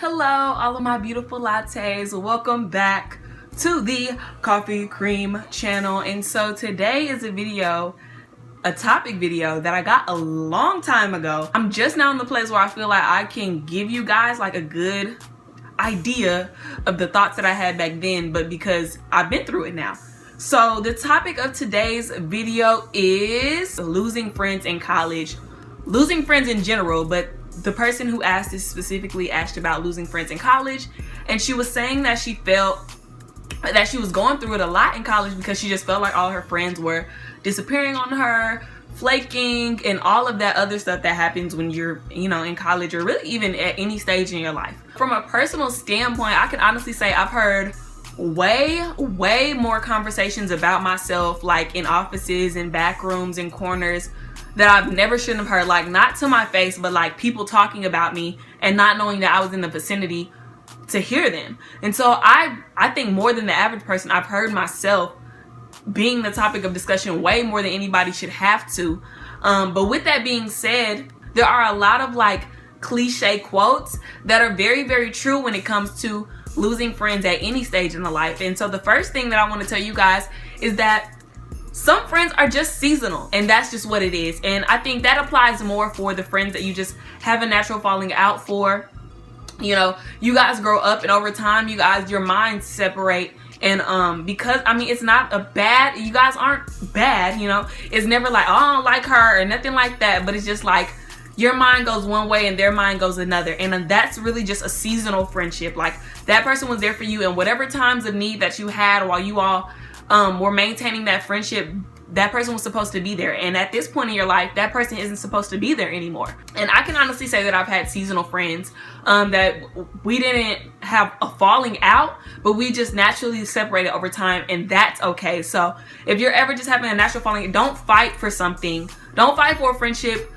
Hello, all of my beautiful lattes. Welcome back to the Coffee Cream channel. And so today is a topic video that I got a long time ago. I'm just now in the place where I feel like I can give you guys like a good idea of the thoughts that I had back then, but because I've been through it now. So the topic of today's video is losing friends in college, losing friends in general, but the person who asked this specifically asked about losing friends in college, and she was saying that she felt that she was going through it a lot in college because she just felt like all her friends were disappearing on her, flaking, and all of that other stuff that happens when you're, in college or really even at any stage in your life. From a personal standpoint, I can honestly say I've heard way more conversations about myself, like in offices and back rooms and corners, that I've never shouldn't have heard, like not to my face, but like people talking about me and not knowing that I was in the vicinity to hear them. And so I think more than the average person, I've heard myself being the topic of discussion way more than anybody should have to. But with that being said, there are a lot of like cliche quotes that are very true when it comes to losing friends at any stage in the life. And so the first thing that I want to tell you guys is that some friends are just seasonal, and that's just what it is. And I think that applies more for the friends that you just have a natural falling out for. You guys grow up, and over time, your minds separate. And because it's not a bad, you guys aren't bad, it's never like, oh, I don't like her or nothing like that, but it's just like your mind goes one way and their mind goes another. And that's really just a seasonal friendship. Like that person was there for you, and whatever times of need that you had while you all were maintaining that friendship, that person was supposed to be there. And at this point in your life, that person isn't supposed to be there anymore. And I can honestly say that I've had seasonal friends that we didn't have a falling out, but we just naturally separated over time, and that's okay. So if you're ever just having a natural falling, don't fight for something. Don't fight for a friendship.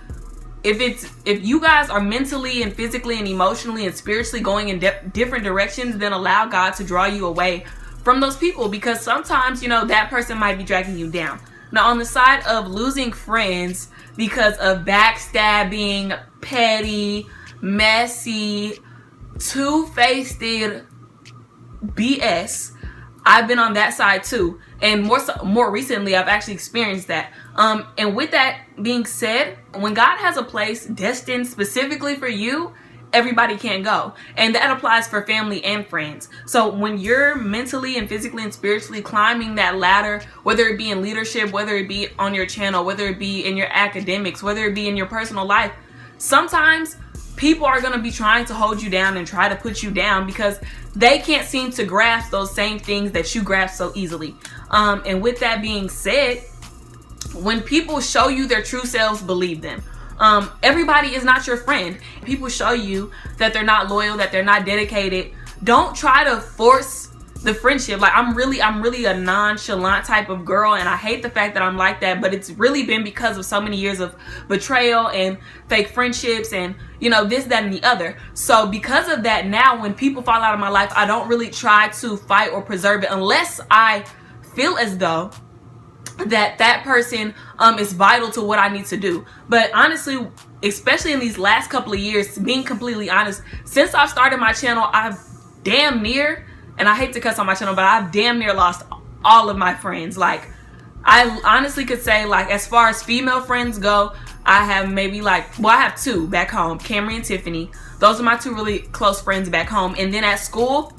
If you guys are mentally and physically and emotionally and spiritually going in different directions, then allow God to draw you away from those people, because sometimes that person might be dragging you down. Now, on the side of losing friends because of backstabbing, petty, messy, two-faced BS, I've been on that side too. And more recently, I've actually experienced that. And with that being said, when God has a place destined specifically for you, everybody can't go. And that applies for family and friends. So when you're mentally and physically and spiritually climbing that ladder, whether it be in leadership, whether it be on your channel, whether it be in your academics, whether it be in your personal life, sometimes people are going to be trying to hold you down and try to put you down because they can't seem to grasp those same things that you grasp so easily. And with that being said, when people show you their true selves, believe them. Everybody is not your friend. People show you that they're not loyal, that they're not dedicated. Don't try to force the friendship. Like I'm really a nonchalant type of girl, and I hate the fact that I'm like that, but it's really been because of so many years of betrayal and fake friendships and this, that, and the other. So because of that, now when people fall out of my life, I don't really try to fight or preserve it unless I feel as though that person is vital to what I need to do. But honestly, especially in these last couple of years, being completely honest, since I've started my channel, I've damn near, and I hate to cuss on my channel, but I've damn near lost all of my friends. Like I honestly could say, like as far as female friends go, I have maybe I have two back home, Camry and Tiffany. Those are my two really close friends back home. And then at school,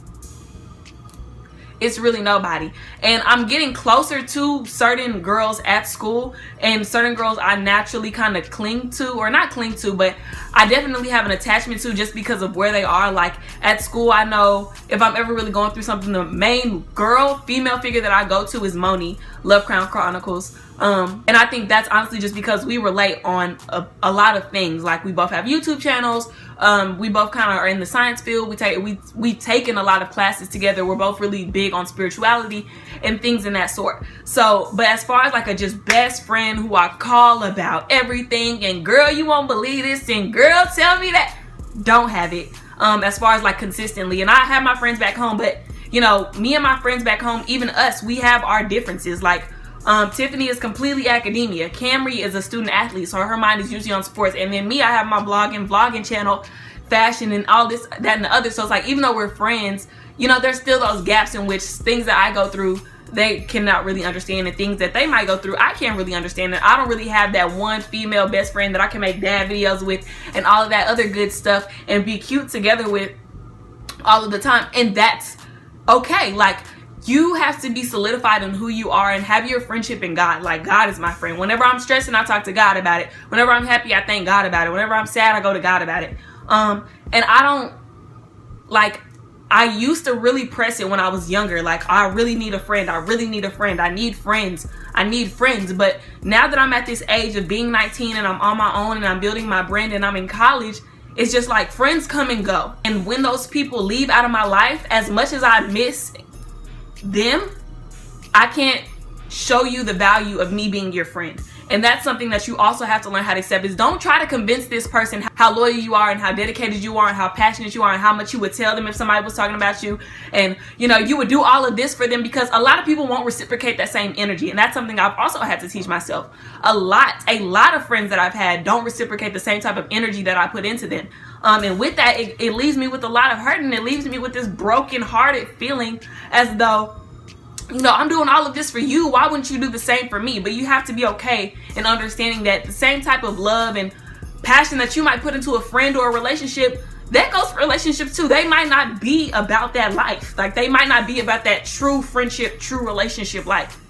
it's really nobody. And I'm getting closer to certain girls at school, and certain girls I naturally kind of cling to, or not cling to, but I definitely have an attachment to just because of where they are. Like at school, I know if I'm ever really going through something, the main female figure that I go to is Moni, Love Crown Chronicles. And I think that's honestly just because we relate on a lot of things. Like we both have YouTube channels. We both kind of are in the science field. We've taken a lot of classes together. We're both really big on spirituality and things in that sort. So, but as far as like a just best friend who I call about everything, and girl, you won't believe this, and girl, tell me that, don't have it. As far as like consistently, and I have my friends back home, but me and my friends back home, even us, we have our differences. Like Tiffany is completely academia. Camry is a student athlete, so her mind is usually on sports. And then me, I have my blogging, vlogging channel fashion and all this, that, and the other. So it's like, even though we're friends, you know, there's still those gaps in which things that I go through, they cannot really understand, and things that they might go through, I can't really understand. And I don't really have that one female best friend that I can make dad videos with and all of that other good stuff and be cute together with all of the time. And that's okay. Like, you have to be solidified in who you are and have your friendship in God. Like, God is my friend. Whenever I'm stressing, I talk to God about it. Whenever I'm happy, I thank God about it. Whenever I'm sad, I go to God about it. And I don't, like, I used to really press it when I was younger. Like, I really need a friend. I really need a friend. I need friends. I need friends. But now that I'm at this age of being 19 and I'm on my own and I'm building my brand and I'm in college, it's just like friends come and go. And when those people leave out of my life, as much as I miss them, I can't show you the value of me being your friend. And that's something that you also have to learn how to accept, is don't try to convince this person how loyal you are and how dedicated you are and how passionate you are and how much you would tell them if somebody was talking about you, and you know, you would do all of this for them, because a lot of people won't reciprocate that same energy. And that's something I've also had to teach myself. A lot of friends that I've had don't reciprocate the same type of energy that I put into them. And with that, it leaves me with a lot of hurt, and it leaves me with this broken hearted feeling as though, you know, I'm doing all of this for you. Why wouldn't you do the same for me? But you have to be okay in understanding that the same type of love and passion that you might put into a friend or a relationship, that goes for relationships too. They might not be about that life. Like, they might not be about that true friendship, true relationship life.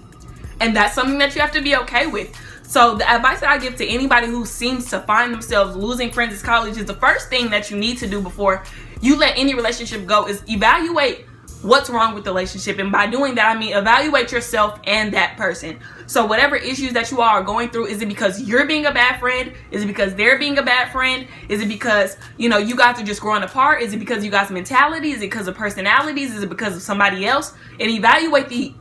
And that's something that you have to be okay with. So the advice that I give to anybody who seems to find themselves losing friends in college is, the first thing that you need to do before you let any relationship go is evaluate what's wrong with the relationship. And by doing that, I mean evaluate yourself and that person. So whatever issues that you all are going through, is it because you're being a bad friend? Is it because they're being a bad friend? Is it because, you know, you guys are just growing apart? Is it because you guys' mentality? Is it because of personalities? Is it because of somebody else? And evaluate the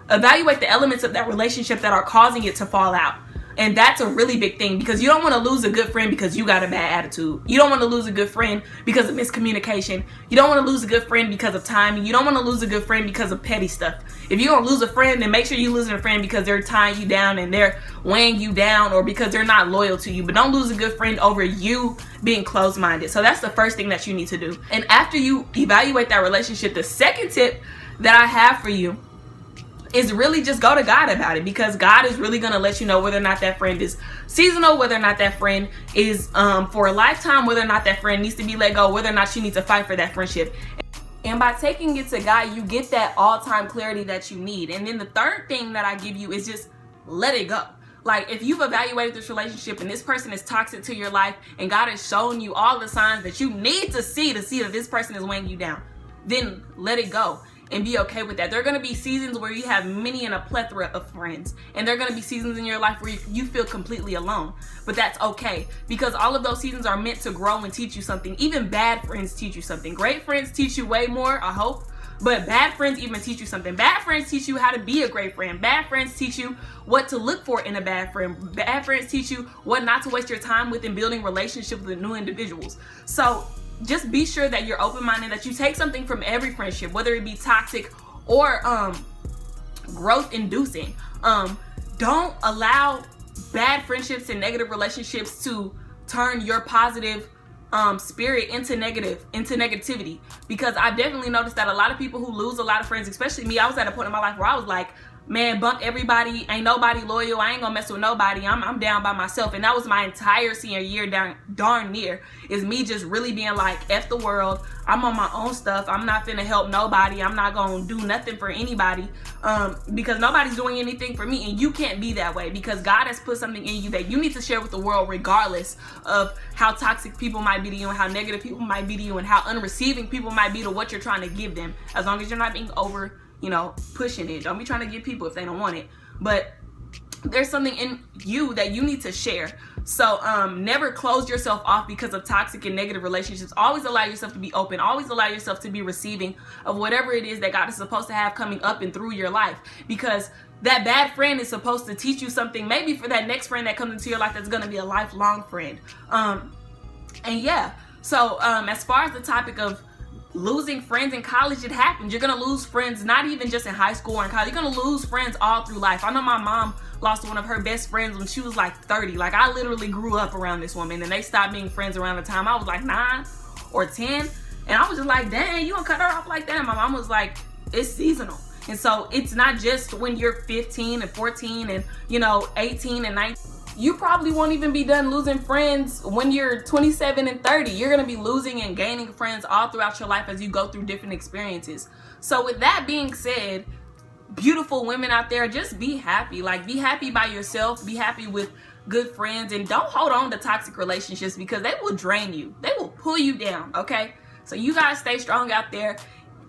elements of that relationship that are causing it to fall out. And that's a really big thing, because you don't want to lose a good friend because you got a bad attitude. You don't want to lose a good friend because of miscommunication. You don't want to lose a good friend because of timing. You don't want to lose a good friend because of petty stuff. If you're going to lose a friend, then make sure you're losing a friend because they're tying you down and they're weighing you down, or because they're not loyal to you. But don't lose a good friend over you being closed-minded. So that's the first thing that you need to do. And after you evaluate that relationship, the second tip that I have for you is really just go to God about it, because God is really going to let you know whether or not that friend is seasonal, whether or not that friend is for a lifetime, whether or not that friend needs to be let go, whether or not you need to fight for that friendship. And by taking it to God, you get that all-time clarity that you need. And then the third thing that I give you is just let it go. Like, if you've evaluated this relationship and this person is toxic to your life, and God has shown you all the signs that you need to see that this person is weighing you down, then let it go. And be okay with that. There are going to be seasons where you have many and a plethora of friends, and there are going to be seasons in your life where you feel completely alone. But that's okay, because all of those seasons are meant to grow and teach you something. Even bad friends teach you something. Great friends teach you way more, I hope, but bad friends even teach you something. Bad friends teach you how to be a great friend. Bad friends teach you what to look for in a bad friend. Bad friends teach you what not to waste your time with in building relationships with new individuals. So just be sure that you're open-minded, that you take something from every friendship, whether it be toxic or growth-inducing. Don't allow bad friendships and negative relationships to turn your positive spirit into negativity. Because I definitely noticed that a lot of people who lose a lot of friends, especially me, I was at a point in my life where I was like, man, bump everybody, ain't nobody loyal, I ain't gonna mess with nobody, I'm down by myself. And that was my entire senior year, darn near, is me just really being like, F the world, I'm on my own stuff, I'm not finna help nobody, I'm not gonna do nothing for anybody, because nobody's doing anything for me. And you can't be that way, because God has put something in you that you need to share with the world, regardless of how toxic people might be to you and how negative people might be to you and how unreceiving people might be to what you're trying to give them, as long as you're not being over, you know, pushing it. Don't be trying to give people if they don't want it. But there's something in you that you need to share. So never close yourself off because of toxic and negative relationships. Always allow yourself to be open. Always allow yourself to be receiving of whatever it is that God is supposed to have coming up and through your life. Because that bad friend is supposed to teach you something, maybe for that next friend that comes into your life that's going to be a lifelong friend. And yeah, so as far as the topic of losing friends in college, it happens. You're gonna lose friends, not even just in high school or in college. You're gonna lose friends all through life. I know my mom lost one of her best friends when she was like 30. Like, I literally grew up around this woman, and they stopped being friends around the time I was like 9 or 10. And I was just like, dang, you gonna cut her off like that? And my mom was like, it's seasonal. And so it's not just when you're 15 and 14 and, you know, 18 and 19. You probably won't even be done losing friends when you're 27 and 30. You're gonna be losing and gaining friends all throughout your life as you go through different experiences. So with that being said, beautiful women out there, just be happy. Like, be happy by yourself, be happy with good friends, and don't hold on to toxic relationships because they will drain you. They will pull you down, okay? So you guys stay strong out there.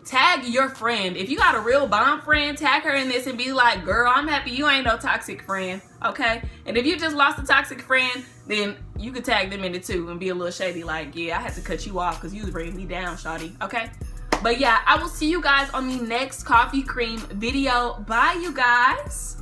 Tag your friend. If you got a real bomb friend, tag her in this and be like, girl, I'm happy you ain't no toxic friend, okay? And if you just lost a toxic friend, then you could tag them in it too and be a little shady like, yeah, I had to cut you off because you was bringing me down, shawty, okay? But yeah, I will see you guys on the next coffee cream video. Bye, you guys.